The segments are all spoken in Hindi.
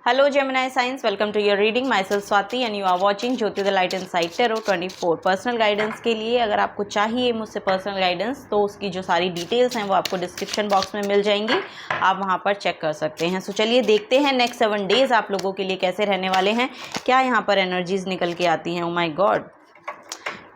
Hello Gemini Signs, welcome to your reading. Myself Swati and you are watching Jyoti the Light Inside Tarot 24. Personal guidance के लिए अगर आपको चाहिए मुझसे पर्सनल गाइडेंस तो उसकी जो सारी डिटेल्स हैं वो आपको डिस्क्रिप्शन बॉक्स में मिल जाएंगी, आप वहां पर चेक कर सकते हैं। सो चलिए देखते हैं नेक्स्ट 7 डेज आप लोगों के लिए कैसे रहने वाले हैं, क्या यहाँ पर एनर्जीज निकल के आती हैं। ओ माई गॉड,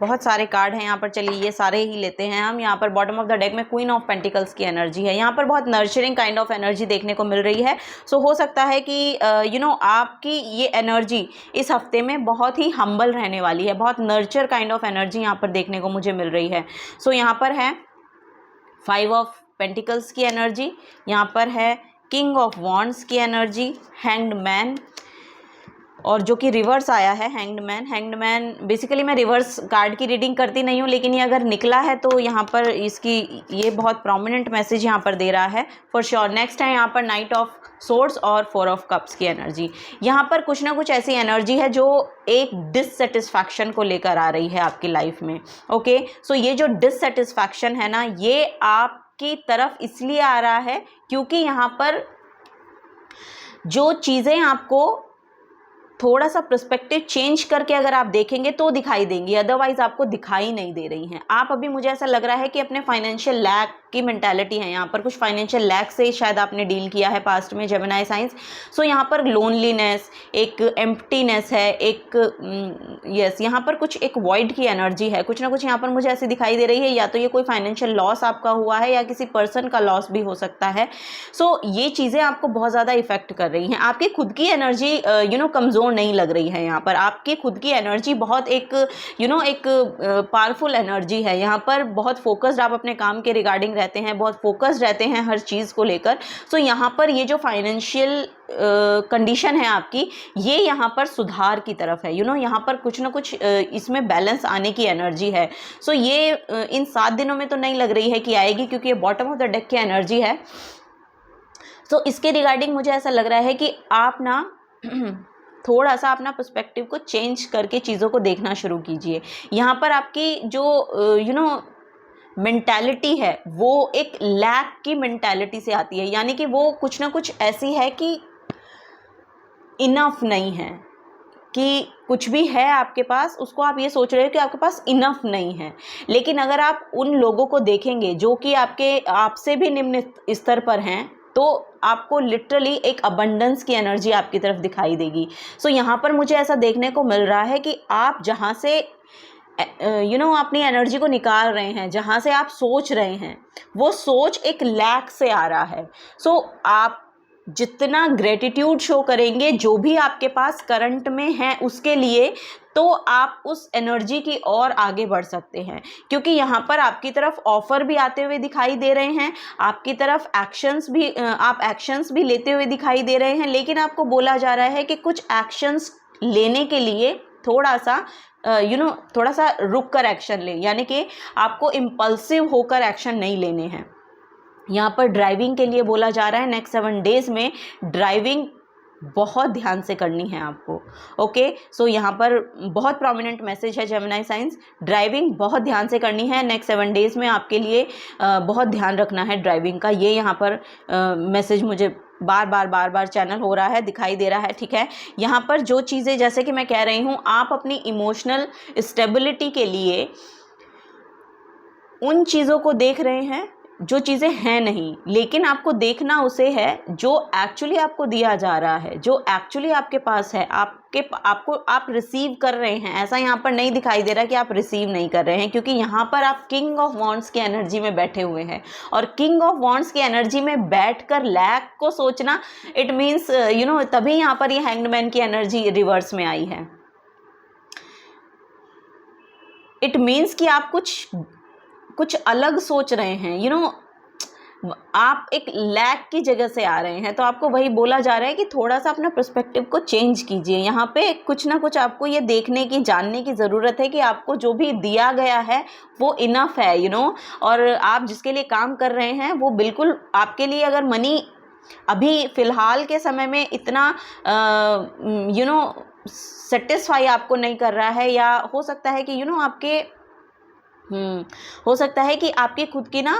बहुत सारे कार्ड हैं यहाँ पर। चलिए ये सारे ही लेते हैं हम। यहाँ पर बॉटम ऑफ द डेक में क्वीन ऑफ पेंटिकल्स की एनर्जी है। यहाँ पर बहुत नर्चरिंग काइंड ऑफ एनर्जी देखने को मिल रही है। सो हो सकता है कि आपकी ये एनर्जी इस हफ्ते में बहुत ही हम्बल रहने वाली है, बहुत नर्चर काइंड ऑफ एनर्जी यहाँ पर देखने को मुझे मिल रही है। सो यहाँ पर है 5 ऑफ पेंटिकल्स की एनर्जी, यहाँ पर है किंग ऑफ वॉन्ड्स की एनर्जी, हैंग्ड मैन, और जो कि रिवर्स आया है hanged man. Hanged man basically मैं रिवर्स कार्ड की रीडिंग करती नहीं हूँ, लेकिन ये अगर निकला है तो यहाँ पर इसकी ये बहुत प्रोमिनेंट मैसेज यहाँ पर दे रहा है फॉर श्योर। नेक्स्ट है यहाँ पर नाइट ऑफ सोर्ड्स और 4 ऑफ कप्स की एनर्जी। यहाँ पर कुछ ना कुछ ऐसी एनर्जी है जो एक डिससेटिस्फैक्शन को लेकर आ रही है आपकी लाइफ में। ओके, सो ये जो डिससेटिस्फैक्शन है ना, ये आपकी तरफ इसलिए आ रहा है क्योंकि यहाँ पर जो चीज़ें आपको थोड़ा सा पर्सपेक्टिव चेंज करके अगर आप देखेंगे तो दिखाई देंगी, अदरवाइज आपको दिखाई नहीं दे रही हैं। आप अभी मुझे ऐसा लग रहा है कि अपने फाइनेंशियल लैक की मेंटालिटी है, यहाँ पर कुछ फाइनेंशियल लैक से शायद आपने डील किया है पास्ट में जेमिनी साइंस। सो यहाँ पर लोनलीनेस, एक एम्प्टीनेस है, एक यहाँ पर कुछ एक वॉइड की एनर्जी है। कुछ ना कुछ यहाँ पर मुझे ऐसी दिखाई दे रही है, या तो ये कोई फाइनेंशियल लॉस आपका हुआ है या किसी पर्सन का लॉस भी हो सकता है। सो ये चीज़ें आपको बहुत ज़्यादा इफेक्ट कर रही हैं। आपकी खुद की एनर्जी कमज़ोर नहीं लग रही है। यहाँ पर आपकी खुद की एनर्जी बहुत एक एक पावरफुल एनर्जी है। यहाँ पर बहुत फोकस्ड आप अपने काम के रिगार्डिंग रहते हैं, बहुत फोकस्ड रहते हैं हर चीज़ को लेकर। सो यहाँ पर ये जो फाइनेंशियल कंडीशन है आपकी, ये यहाँ पर सुधार की तरफ है। यहाँ पर कुछ ना कुछ इसमें बैलेंस आने की एनर्जी है। सो ये इन 7 दिनों में तो नहीं लग रही है कि आएगी, क्योंकि ये बॉटम ऑफ द डेक की एनर्जी है। तो इसके रिगार्डिंग मुझे ऐसा लग रहा है कि आप ना थोड़ा सा अपना पर्सपेक्टिव को चेंज करके चीज़ों को देखना शुरू कीजिए। यहाँ पर आपकी जो मेंटालिटी है वो एक लैक की मेंटालिटी से आती है, यानी कि वो कुछ ना कुछ ऐसी है कि इनफ नहीं है, कि कुछ भी है आपके पास उसको आप ये सोच रहे हो कि आपके पास इनफ नहीं है। लेकिन अगर आप उन लोगों को देखेंगे जो कि आपसे भी निम्न स्तर पर हैं, तो आपको लिटरली एक अबंडेंस की एनर्जी आपकी तरफ दिखाई देगी। सो यहाँ पर मुझे ऐसा देखने को मिल रहा है कि आप जहाँ से अपनी एनर्जी को निकाल रहे हैं, जहाँ से आप सोच रहे हैं, वो सोच एक लैक से आ रहा है। सो आप जितना ग्रेटिट्यूड शो करेंगे जो भी आपके पास करंट में है उसके लिए, तो आप उस एनर्जी की ओर आगे बढ़ सकते हैं। क्योंकि यहाँ पर आपकी तरफ ऑफर भी आते हुए दिखाई दे रहे हैं, आपकी तरफ आप एक्शंस भी लेते हुए दिखाई दे रहे हैं, लेकिन आपको बोला जा रहा है कि कुछ एक्शंस लेने के लिए थोड़ा सा रुक कर एक्शन लें, यानी कि आपको इम्पल्सिव होकर एक्शन नहीं लेने हैं। यहाँ पर ड्राइविंग के लिए बोला जा रहा है नेक्स्ट 7 डेज में ड्राइविंग बहुत ध्यान से करनी है आपको। ओके, सो यहाँ पर बहुत प्रोमिनेंट मैसेज है जेमिनी साइंस, ड्राइविंग बहुत ध्यान से करनी है नेक्स्ट 7 डेज में। आपके लिए बहुत ध्यान रखना है ड्राइविंग का। ये यहाँ पर मैसेज मुझे बार बार चैनल हो रहा है, दिखाई दे रहा है। ठीक है, यहाँ पर जो चीज़ें, जैसे कि मैं कह रही हूँ, आप अपनी इमोशनल स्टेबिलिटी के लिए उन चीज़ों को देख रहे हैं जो चीज़ें हैं नहीं, लेकिन आपको देखना उसे है जो एक्चुअली आपको दिया जा रहा है, जो एक्चुअली आपके पास है, आप रिसीव कर रहे हैं। ऐसा यहाँ पर नहीं दिखाई दे रहा कि आप रिसीव नहीं कर रहे हैं, क्योंकि यहाँ पर आप किंग ऑफ वॉन्ड्स की एनर्जी में बैठे हुए हैं, और किंग ऑफ वॉन्ड्स की एनर्जी में बैठकर लैक को सोचना, इट मीन्स तभी यहाँ पर ये हैंग्ड मैन की एनर्जी रिवर्स में आई है। इट मीन्स कि आप कुछ अलग सोच रहे हैं, आप एक लैक की जगह से आ रहे हैं। तो आपको वही बोला जा रहा है कि थोड़ा सा अपना पर्सपेक्टिव को चेंज कीजिए। यहाँ पे कुछ ना कुछ आपको ये देखने की, जानने की ज़रूरत है कि आपको जो भी दिया गया है वो इनफ है, और आप जिसके लिए काम कर रहे हैं वो बिल्कुल आपके लिए, अगर मनी अभी फ़िलहाल के समय में इतना सेटिस्फाई आपको नहीं कर रहा है, या हो सकता है कि हो सकता है कि आपकी खुद की ना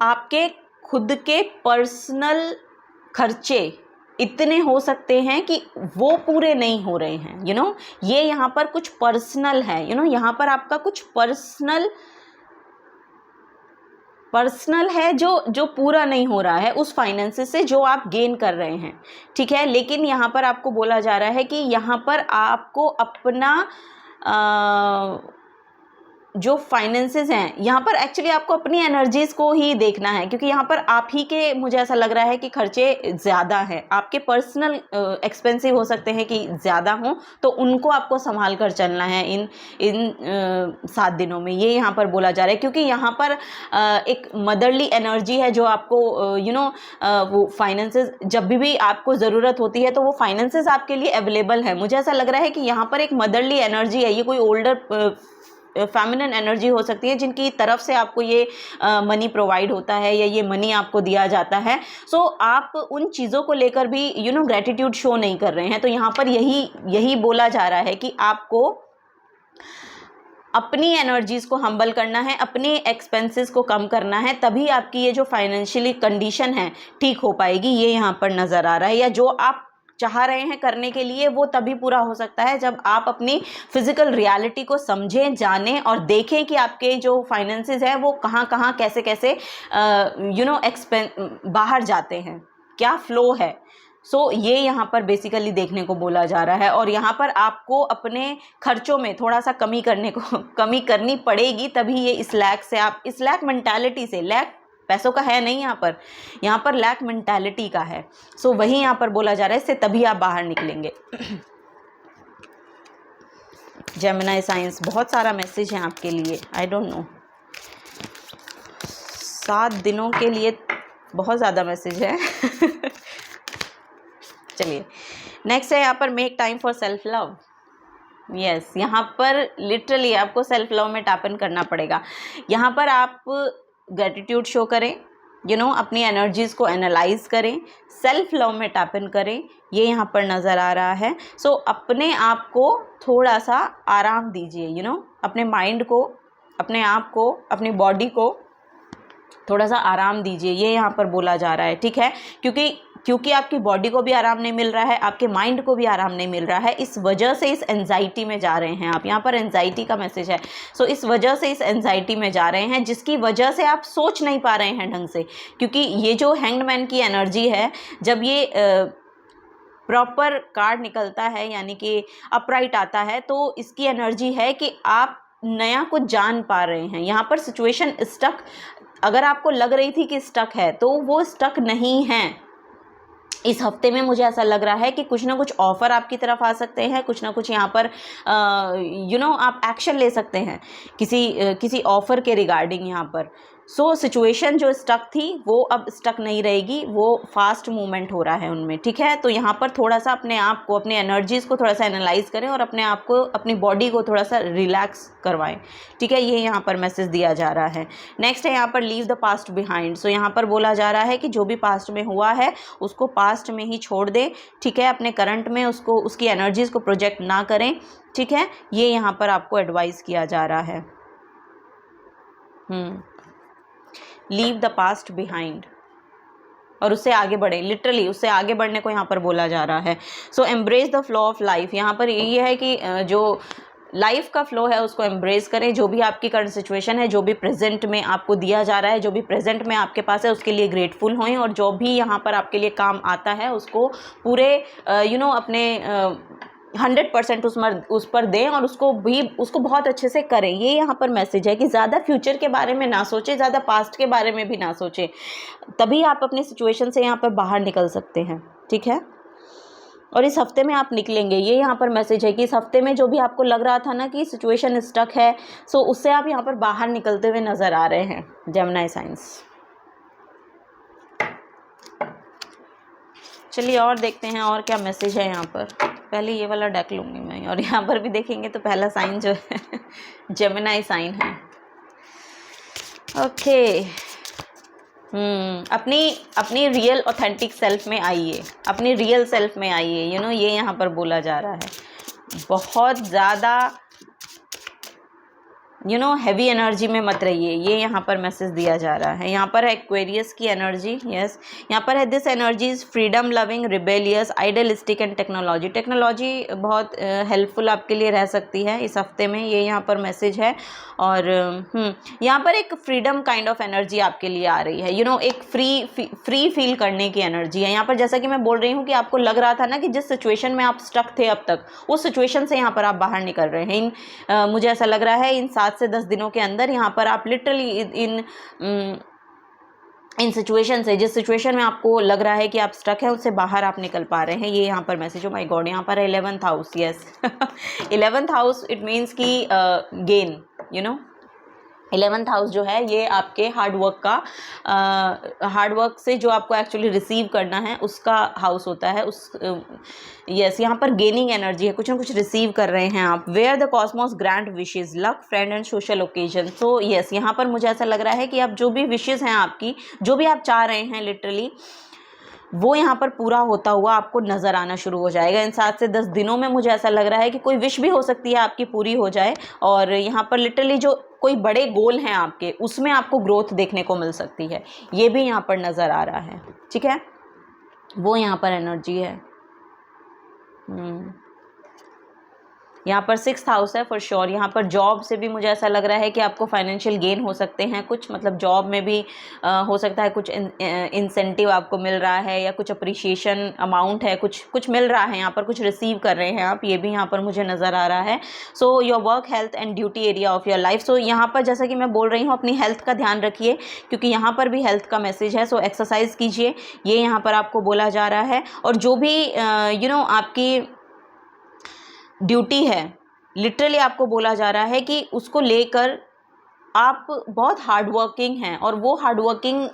आपके खुद के पर्सनल खर्चे इतने हो सकते हैं कि वो पूरे नहीं हो रहे हैं, ये यहाँ पर कुछ पर्सनल है, यहाँ पर आपका कुछ पर्सनल है जो पूरा नहीं हो रहा है उस फाइनेंसेस से जो आप गेन कर रहे हैं, ठीक है। लेकिन यहाँ पर आपको बोला जा रहा है कि यहाँ पर आपको अपना जो फाइनेंसेस हैं, यहाँ पर एक्चुअली आपको अपनी एनर्जीज़ को ही देखना है, क्योंकि यहाँ पर आप ही के, मुझे ऐसा लग रहा है कि खर्चे ज़्यादा हैं, आपके पर्सनल एक्सपेंसिव हो सकते हैं कि ज़्यादा हों, तो उनको आपको संभाल कर चलना है इन 7 दिनों में, ये यहाँ पर बोला जा रहा है। क्योंकि यहाँ पर एक मदरली एनर्जी है जो आपको वो फाइनेंसेस जब भी आपको ज़रूरत होती है तो वो फाइनेंसेस आपके लिए अवेलेबल है। मुझे ऐसा लग रहा है कि यहाँ पर एक मदरली एनर्जी है, ये कोई ओल्डर फेमिनिन एनर्जी हो सकती है जिनकी तरफ से आपको ये मनी प्रोवाइड होता है या ये मनी आपको दिया जाता है। सो आप उन चीज़ों को लेकर भी ग्रेटिट्यूड शो नहीं कर रहे हैं। तो यहाँ पर यही बोला जा रहा है कि आपको अपनी एनर्जीज़ को हम्बल करना है, अपने एक्सपेंसेस को कम करना है, तभी आपकी ये जो फाइनेंशियली कंडीशन है ठीक हो पाएगी, ये यहाँ पर नज़र आ रहा है। या जो आप चाह रहे हैं करने के लिए वो तभी पूरा हो सकता है जब आप अपनी फिजिकल रियलिटी को समझें, जानें और देखें कि आपके जो फाइनेंसेस है वो कहाँ कहाँ कैसे कैसे बाहर जाते हैं, क्या फ्लो है। सो ये यहाँ पर बेसिकली देखने को बोला जा रहा है। और यहाँ पर आपको अपने खर्चों में थोड़ा सा कमी करनी पड़ेगी, तभी ये इस लैक मेंटालिटी से, लैक पैसों का है नहीं, यहाँ पर लैक मेंटालिटी का है। सो वही यहाँ पर बोला जा रहा है, इससे तभी आप बाहर निकलेंगे। जेमिनी साइंस, बहुत सारा मैसेज है आपके लिए, आई डोंट नो, 7 दिनों के लिए बहुत ज़्यादा मैसेज है। चलिए नेक्स्ट है यहाँ पर make time for self love. Yes, यहाँ पर लिटरली आपको सेल्फ लव में टैप इन करना पड़ेगा। यहाँ पर आप ग्रेटिट्यूड शो करें, अपनी एनर्जीज़ को एनालाइज करें, सेल्फ लव में टैप इन करें, ये यहाँ पर नज़र आ रहा है। सो अपने आप को थोड़ा सा आराम दीजिए, अपने माइंड को, अपने आप को, अपनी बॉडी को थोड़ा सा आराम दीजिए, ये यहाँ पर बोला जा रहा है, ठीक है। क्योंकि आपकी बॉडी को भी आराम नहीं मिल रहा है, आपके माइंड को भी आराम नहीं मिल रहा है, इस वजह से इस एंजाइटी में जा रहे हैं आप। यहाँ पर एंजाइटी का मैसेज है। सो इस वजह से इस एंजाइटी में जा रहे हैं, जिसकी वजह से आप सोच नहीं पा रहे हैं ढंग से। क्योंकि ये जो हैंग्ड मैन की एनर्जी है, जब ये प्रॉपर कार्ड निकलता है, यानी कि अपराइट आता है, तो इसकी एनर्जी है कि आप नया कुछ जान पा रहे हैं। यहाँ पर सिचुएशन स्टक, अगर आपको लग रही थी कि स्टक है, तो वो स्टक नहीं है। इस हफ्ते में मुझे ऐसा लग रहा है कि कुछ ना कुछ ऑफ़र आपकी तरफ आ सकते हैं, कुछ ना कुछ यहाँ पर आप एक्शन ले सकते हैं किसी ऑफ़र के रिगार्डिंग यहाँ पर। सो सिचुएशन जो स्टक थी वो अब स्टक नहीं रहेगी, वो फास्ट मूवमेंट हो रहा है उनमें, ठीक है। तो यहाँ पर थोड़ा सा अपने आप को, अपने एनर्जीज़ को थोड़ा सा एनालाइज करें और अपने आप को, अपनी बॉडी को थोड़ा सा रिलैक्स करवाएं, ठीक है। ये यहाँ पर मैसेज दिया जा रहा है। नेक्स्ट है यहाँ पर लीव द पास्ट बिहाइंड। सो यहाँ पर बोला जा रहा है कि जो भी पास्ट में हुआ है उसको पास्ट में ही छोड़ दें, ठीक है। अपने करंट में उसकी एनर्जीज़ को प्रोजेक्ट ना करें, ठीक है। ये यहाँ पर आपको एडवाइस किया जा रहा है। लीव द पास्ट बिहाइंड और उससे आगे बढ़े, लिटरली उससे आगे बढ़ने को यहाँ पर बोला जा रहा है। So embrace the flow of life. यहाँ पर ये है कि जो लाइफ का फ्लो है उसको एम्ब्रेस करें। जो भी आपकी करंट सिचुएशन है, जो भी प्रेजेंट में आपको दिया जा रहा है, जो भी प्रेजेंट में आपके पास है, उसके लिए ग्रेटफुल हों और जो भी यहाँ पर आपके लिए काम आता है उसको पूरे अपने 100% उस पर दें और उसको बहुत अच्छे से करें। ये यहाँ पर मैसेज है कि ज़्यादा फ्यूचर के बारे में ना सोचें, ज़्यादा पास्ट के बारे में भी ना सोचें, तभी आप अपनी सिचुएशन से यहाँ पर बाहर निकल सकते हैं, ठीक है। और इस हफ्ते में आप निकलेंगे, ये यहाँ पर मैसेज है कि इस हफ्ते में जो भी आपको लग रहा था ना कि सिचुएशन स्टक है, सो उससे आप यहाँ पर बाहर निकलते हुए नज़र आ रहे हैं, जेमिनी साइंस। चलिए और देखते हैं और क्या मैसेज है यहाँ पर। पहले ये वाला डेक लूँगी मैं, और यहाँ पर भी देखेंगे तो पहला साइन जो है जेमिनी साइन है। ओके, अपनी रियल ऑथेंटिक सेल्फ में आइए, अपनी रियल सेल्फ में आइए, ये यहाँ पर बोला जा रहा है। बहुत ज़्यादा हैवी एनर्जी में मत रहिए, ये यहाँ पर मैसेज दिया जा रहा है। यहाँ पर है एक्वेरियस की एनर्जी, यस। यहाँ पर है this energy is freedom loving, rebellious, idealistic and technology. Technology बहुत हेल्पफुल आपके लिए रह सकती है इस हफ्ते में, ये यहाँ पर मैसेज है। और यहाँ पर एक फ्रीडम काइंड ऑफ एनर्जी आपके लिए आ रही है, एक फ्री फील करने की एनर्जी है यहाँ पर। जैसा कि मैं बोल रही हूँ कि आपको लग रहा था ना कि जिस सिचुएशन में आप स्टक थे अब तक, उस सिचुएशन से यहाँ पर आप बाहर निकल रहे हैं। मुझे ऐसा लग रहा है इन 7 से 10 दिनों के अंदर यहाँ पर आप लिटरली इन सिचुएशन से, जिस सिचुएशन में आपको लग रहा है कि आप स्टक है, उससे बाहर आप निकल पा रहे हैं। ये यहाँ पर मैसेज, ओ माय गॉड, यहाँ पर 11th house, yes. 11th house it means कि गेन, 11th हाउस जो है ये आपके हार्डवर्क का, हार्डवर्क से जो आपको एक्चुअली रिसीव करना है उसका हाउस होता है। यस, यहाँ पर गेनिंग एनर्जी है, कुछ ना कुछ रिसीव कर रहे हैं आप। Where the cosmos grant wishes, luck, friend and social occasion. So yes, यहाँ पर मुझे ऐसा लग रहा है कि आप जो भी विशेज हैं आपकी, जो भी आप चाह रहे हैं लिटरली, वो यहाँ पर पूरा होता हुआ आपको नज़र आना शुरू हो जाएगा। इन 7 से 10 दिनों में मुझे ऐसा लग रहा है कि कोई विश भी हो सकती है आपकी पूरी हो जाए, और यहाँ पर लिटरली जो कोई बड़े गोल हैं आपके, उसमें आपको ग्रोथ देखने को मिल सकती है, ये भी यहाँ पर नज़र आ रहा है। ठीक है, वो यहाँ पर एनर्जी है। यहाँ पर 6th हाउस है फॉर श्योर। यहाँ पर जॉब से भी मुझे ऐसा लग रहा है कि आपको फाइनेंशियल गेन हो सकते हैं कुछ, मतलब जॉब में भी हो सकता है कुछ इंसेंटिव आपको मिल रहा है, या कुछ अप्रिशिएशन अमाउंट है, कुछ मिल रहा है यहाँ पर, कुछ रिसीव कर रहे हैं आप, ये भी यहाँ पर मुझे नज़र आ रहा है। So your work, health and duty area of your life. So यहाँ पर जैसा कि मैं बोल रही हूँ, अपनी हेल्थ का ध्यान रखिए, क्योंकि यहाँ पर भी हेल्थ का मैसेज है। सो एक्सरसाइज कीजिए, ये यहाँ पर आपको बोला जा रहा है। और जो भी आपकी ड्यूटी है, लिटरली आपको बोला जा रहा है कि उसको लेकर आप बहुत हार्ड वर्किंग हैं, और वो हार्ड वर्किंग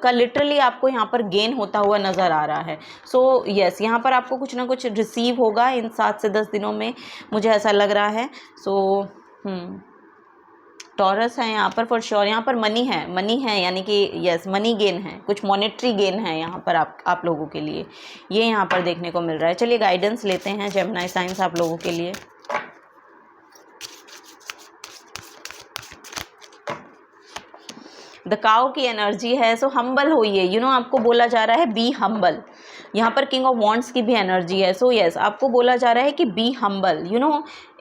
का लिटरली आपको यहाँ पर गेन होता हुआ नज़र आ रहा है। सो यस, यहाँ पर आपको कुछ ना कुछ रिसीव होगा इन 7 से 10 दिनों में, मुझे ऐसा लग रहा है। सो टॉरस है यहाँ पर फॉर श्योर। यहाँ पर मनी है, यानी कि यस, मनी गेन है, कुछ मॉनेटरी गेन है यहाँ पर आप लोगों के लिए, ये यहाँ पर देखने को मिल रहा है। चलिए गाइडेंस लेते हैं जेमिनी साइंस आप लोगों के लिए। द काउ की एनर्जी है। सो हम्बल होइए, आपको बोला जा रहा है बी हम्बल। यहाँ पर किंग ऑफ वॉन्ड्स की भी एनर्जी है। सो यस, आपको बोला जा रहा है कि बी हम्बल,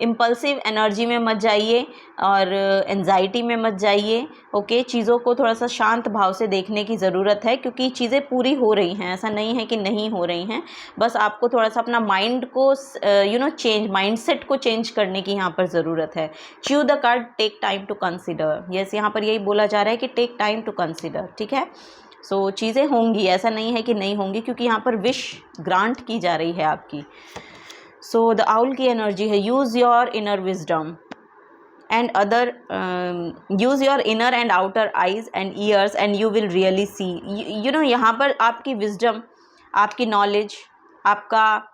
इम्पल्सिव एनर्जी में मत जाइए और एंजाइटी में मत जाइए। ओके, चीज़ों को थोड़ा सा शांत भाव से देखने की ज़रूरत है, क्योंकि चीज़ें पूरी हो रही हैं, ऐसा नहीं है कि नहीं हो रही हैं। बस आपको थोड़ा सा अपना माइंड को चेंज, माइंडसेट को चेंज करने की यहाँ पर ज़रूरत है। Chew the card, take time to consider. Yes, यहाँ पर यही बोला जा रहा है कि टेक टाइम टू कंसिडर। ठीक है, सो चीज़ें होंगी, ऐसा नहीं है कि नहीं होंगी, क्योंकि यहाँ पर विश ग्रांट की जा रही है आपकी। सो द आउल की एनर्जी है, use your inner wisdom and other, use your inner and outer eyes and years and you will really see. यहाँ पर आपकी विजडम, आपकी नॉलेज, आपका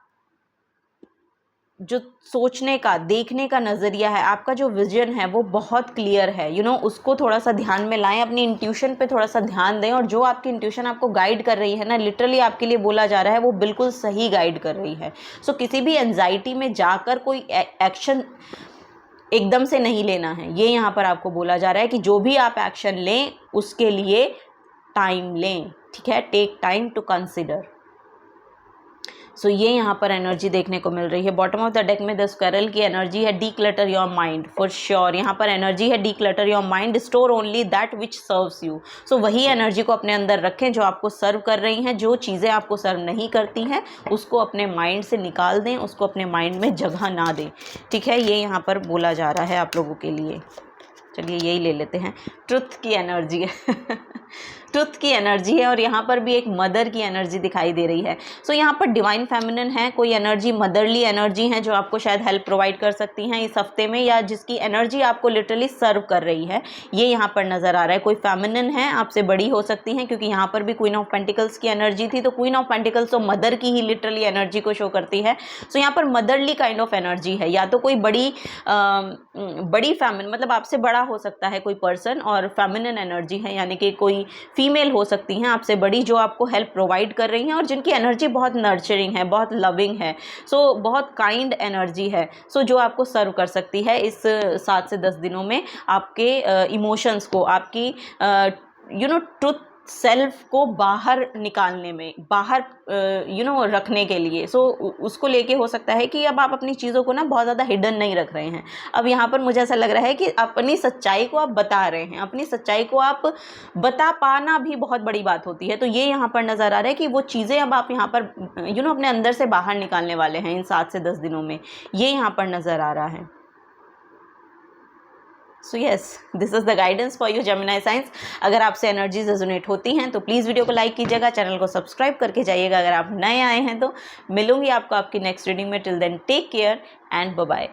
जो सोचने का, देखने का नज़रिया है, आपका जो विजन है, वो बहुत क्लियर है। उसको थोड़ा सा ध्यान में लाएं, अपनी इंट्यूशन पे थोड़ा सा ध्यान दें, और जो आपकी इंट्यूशन आपको गाइड कर रही है ना, लिटरली आपके लिए बोला जा रहा है, वो बिल्कुल सही गाइड कर रही है। सो किसी भी एंजाइटी में जाकर कोई एक्शन एकदम से नहीं लेना है, ये यहाँ पर आपको बोला जा रहा है कि जो भी आप एक्शन लें उसके लिए टाइम लें। ठीक है, take time to consider. So ये यहाँ पर एनर्जी देखने को मिल रही है। बॉटम ऑफ द डेक में द स्क्वायरल की एनर्जी है, declutter your mind for sure. यहाँ पर एनर्जी है declutter your mind, store only that which serves you. So वही एनर्जी को अपने अंदर रखें जो आपको सर्व कर रही हैं। जो चीज़ें आपको सर्व नहीं करती हैं उसको अपने माइंड से निकाल दें, उसको अपने माइंड में जगह ना दें। ठीक है, ये यहाँ पर बोला जा रहा है आप लोगों के लिए। चलिए यही ले लेते हैं, ट्रुथ की एनर्जी है। ट्रुथ की एनर्जी है, और यहाँ पर भी एक मदर की एनर्जी दिखाई दे रही है। सो यहाँ पर डिवाइन फेमिनिन है, कोई एनर्जी, मदरली एनर्जी है, जो आपको शायद हेल्प प्रोवाइड कर सकती हैं इस हफ्ते में, या जिसकी एनर्जी आपको लिटरली सर्व कर रही है, ये यहाँ पर नज़र आ रहा है। कोई फेमिनिन है, आपसे बड़ी हो सकती हैं, क्योंकि यहाँ पर भी क्वीन ऑफ पेंटिकल्स की एनर्जी थी, तो क्वीन ऑफ पेंटिकल्स तो मदर की ही लिटरली एनर्जी को शो करती है। सो यहाँ पर मदरली काइंड ऑफ एनर्जी है, या तो कोई बड़ी फेमिनिन, मतलब आपसे बड़ा हो सकता है कोई पर्सन, और फेमिनिन एनर्जी है, यानी कि कोई कोई फीमेल हो सकती हैं आपसे बड़ी, जो आपको हेल्प प्रोवाइड कर रही हैं और जिनकी एनर्जी बहुत नर्चरिंग है, बहुत लविंग है, सो बहुत काइंड एनर्जी है, सो जो आपको सर्व कर सकती है इस 7 से 10 दिनों में आपके इमोशंस को, आपकी ट्रुथ सेल्फ को बाहर निकालने में, बाहर रखने के लिए। सो उसको लेके हो सकता है कि अब आप अपनी चीज़ों को ना बहुत ज़्यादा हिडन नहीं रख रहे हैं। अब यहाँ पर मुझे ऐसा लग रहा है कि अपनी सच्चाई को आप बता रहे हैं, अपनी सच्चाई को आप बता पाना भी बहुत बड़ी बात होती है। तो ये यहाँ पर नज़र आ रहा है कि वो चीज़ें अब आप यहाँ पर अपने अंदर से बाहर निकालने वाले हैं इन 7 से 10 दिनों में, ये यहाँ पर नज़र आ रहा है। So yes, this is the guidance for you Gemini science. अगर आपसे एनर्जीज रेजोनेट होती हैं तो प्लीज़ वीडियो को लाइक कीजिएगा, चैनल को सब्सक्राइब करके जाइएगा अगर आप नए आए हैं तो। मिलूंगी आपको आपकी नेक्स्ट रीडिंग में। Till then take care and bye bye.